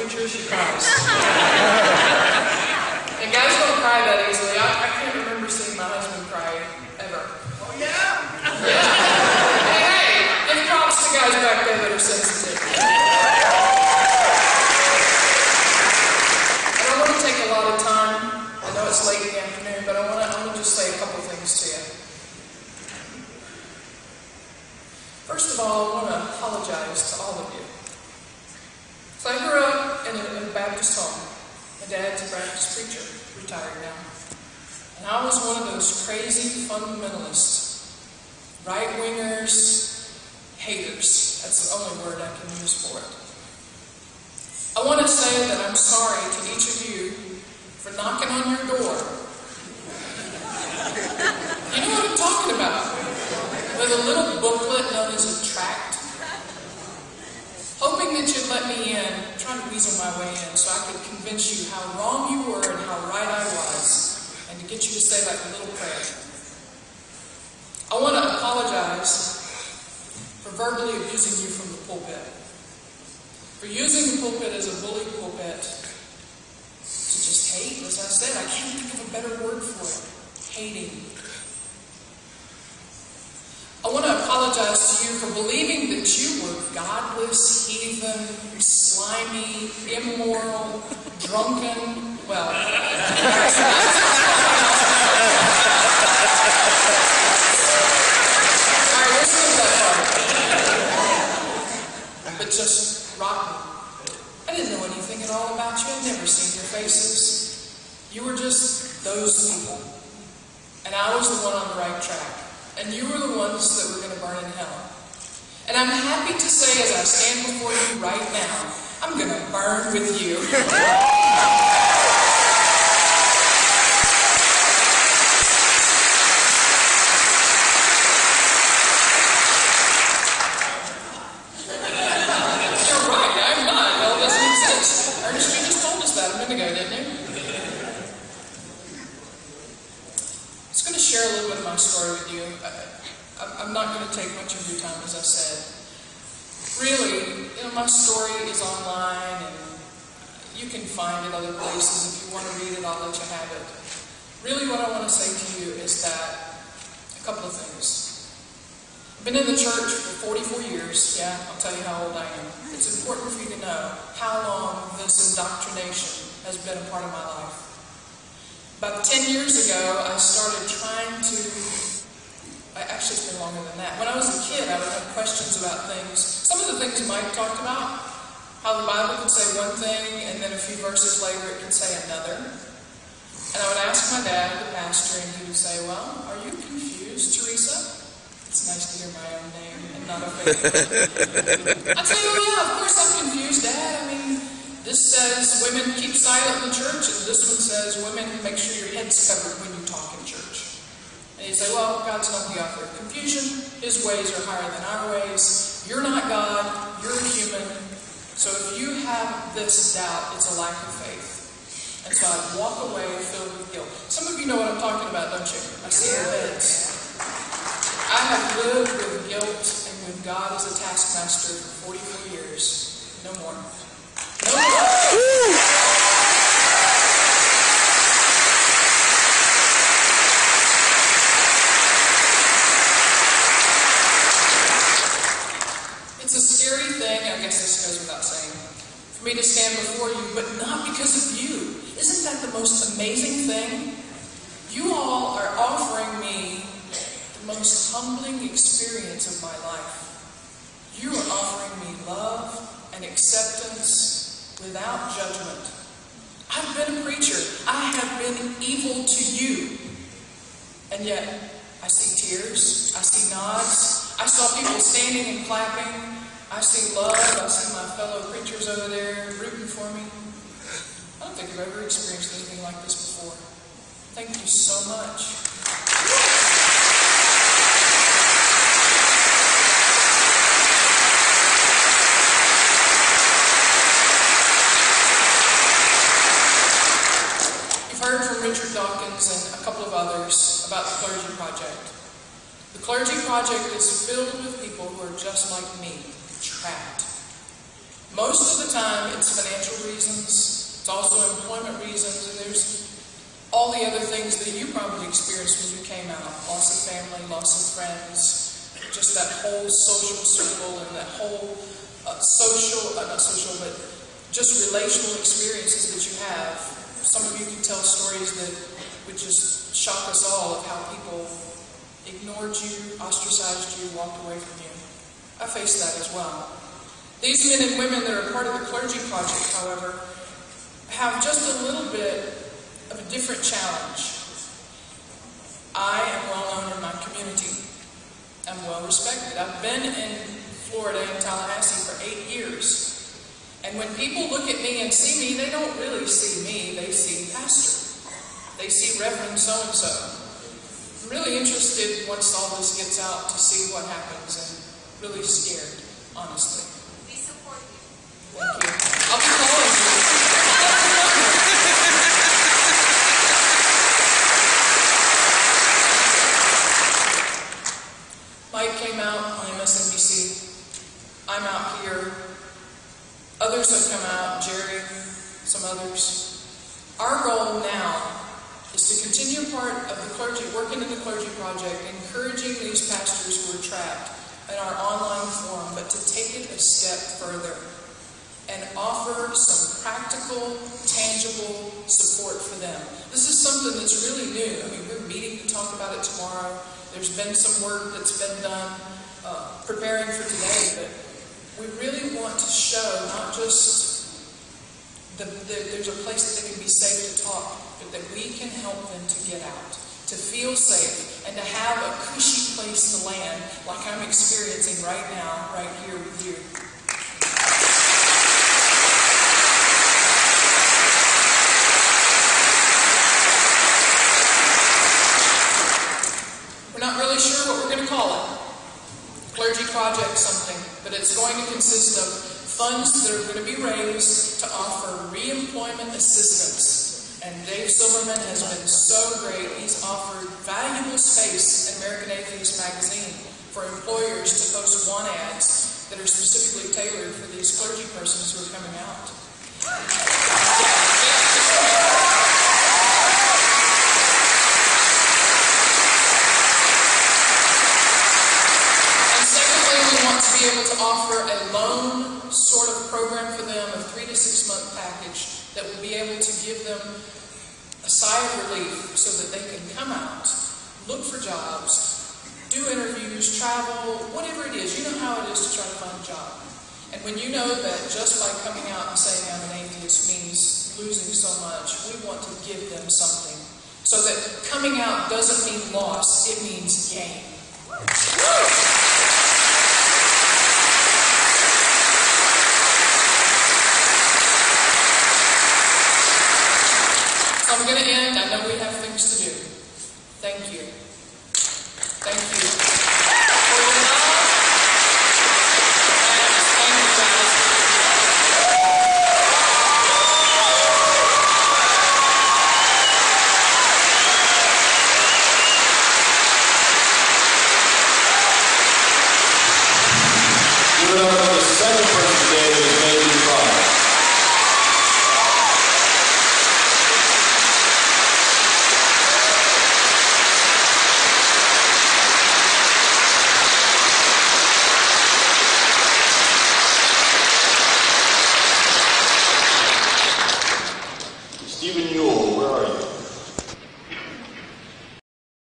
preacher, she cries. And guys don't cry that easily. I can't remember seeing my husband cry ever. Oh, yeah? Yeah. Hey, give props to guys back there that are sensitive. I don't want to take a lot of time. I know it's late in the afternoon, but I'm going to just say a couple things to you. First of all, I want to apologize to all of you. So I grew up in a Baptist home. My dad's a Baptist preacher, retired now. And I was one of those crazy fundamentalists, right-wingers, haters. That's the only word I can use for it. I want to say that I'm sorry to each of you for knocking on your door. You know what I'm talking about? With a little booklet known as a tract. Hoping that you'd let me in, trying to weasel my way in so I could convince you how wrong you were and how right I was, and to get you to say that little prayer. I want to apologize for verbally abusing you from the pulpit. For using the pulpit as a bully pulpit to just hate, as I said. I can't think of a better word for it. Hating. I want to apologize to you for believing that you were godless, heathen, slimy, immoral, drunken, well... Alright, we'll skip that part. But just rotten. I didn't know anything at all about you. I'd never seen your faces. You were just those people. And I was the one on the right track. And you were the ones that were going to burn in hell. And I'm happy to say, as I stand before you right now, I'm going to burn with you. You're right, I'm not. Hell doesn't exist. Ernest, you just told us that a minute ago, didn't you? I'm just going to share a little bit of my story with you. I'm not going to take much of your time, as I said. Really, my story is online, and you can find it other places. If you want to read it, I'll let you have it. Really, what I want to say to you is that a couple of things. I've been in the church for 44 years. Yeah, I'll tell you how old I am. It's important for you to know how long this indoctrination has been a part of my life. About 10 years ago, I started trying to... Actually, it's been longer than that. When I was a kid, I would have questions about things. Some of the things Mike talked about, how the Bible could say one thing, and then a few verses later it could say another. And I would ask my dad, the pastor, and he would say, well, are you confused, Teresa? It's nice to hear my own name and not a fake name. I'd say, oh yeah, of course I'm confused, Dad. I mean, this says women keep silent in the church, and this one says women make sure your head's covered when you talk in church. And you say, well, God's not the author of confusion. His ways are higher than our ways. You're not God. You're human. So if you have this doubt, it's a lack of faith. And so I'd walk away filled with guilt. Some of you know what I'm talking about, don't you? I see your heads. I have lived with guilt and with God as a taskmaster for 44 years. No more. No more. It's a scary thing, I guess this goes without saying, for me to stand before you, but not because of you. Isn't that the most amazing thing? You all are offering me the most humbling experience of my life. You are offering me love and acceptance without judgment. I've been a preacher. I have been evil to you. And yet, I see tears. I see nods. I saw people standing and clapping. I see love. I see my fellow preachers over there rooting for me. I don't think I've ever experienced anything like this before. Thank you so much. You've heard from Richard Dawkins and a couple of others about the Clergy Project. The Clergy Project is filled with people who are just like me, trapped. Most of the time, it's financial reasons, it's also employment reasons, and there's all the other things that you probably experienced when you came out. Loss of family, loss of friends, just that whole social circle and that whole just relational experiences that you have. Some of you can tell stories that would just shock us all of how people ignored you, ostracized you, walked away from you. I faced that as well. These men and women that are part of the Clergy Project, however, have just a little bit of a different challenge. I am well known in my community. I'm well respected. I've been in Florida, in Tallahassee, for 8 years. And when people look at me and see me, they don't really see me, they see pastor. They see Reverend so-and-so. I'm really interested, once all this gets out, to see what happens, and really scared, honestly. We support you. Thank you. I'll be calling you. Mike came out on MSNBC. I'm out here. Others have come out, Jerry, some others. Our goal now is to continue part of the clergy, working in the Clergy Project, encouraging these pastors who are trapped in our online forum, but to take it a step further and offer some practical, tangible support for them. This is something that's really new. I mean, we're meeting to talk about it tomorrow. There's been some work that's been done preparing for today, but we really want to show not just that there's a place that they can be safe to talk, but that we can help them to get out, to feel safe, and to have a cushy place to land like I'm experiencing right now, right here with you. We're not really sure what we're going to call it. Clergy Project something, but it's going to consist of funds that are going to be raised to offer re-employment assistance. And Dave Silverman has been so great. He's offered valuable space in American Atheists magazine for employers to post want ads that are specifically tailored for these clergy persons who are coming out. Be able to offer a loan sort of program for them, a 3 to 6 month package that will be able to give them a sigh of relief so that they can come out, look for jobs, do interviews, travel, whatever it is. You know how it is to try to find a job. And when you know that just by coming out and saying I'm an atheist means losing so much, we want to give them something. So that coming out doesn't mean loss, it means gain. I'm going to end. I know we have things to do. Thank you. Thank you.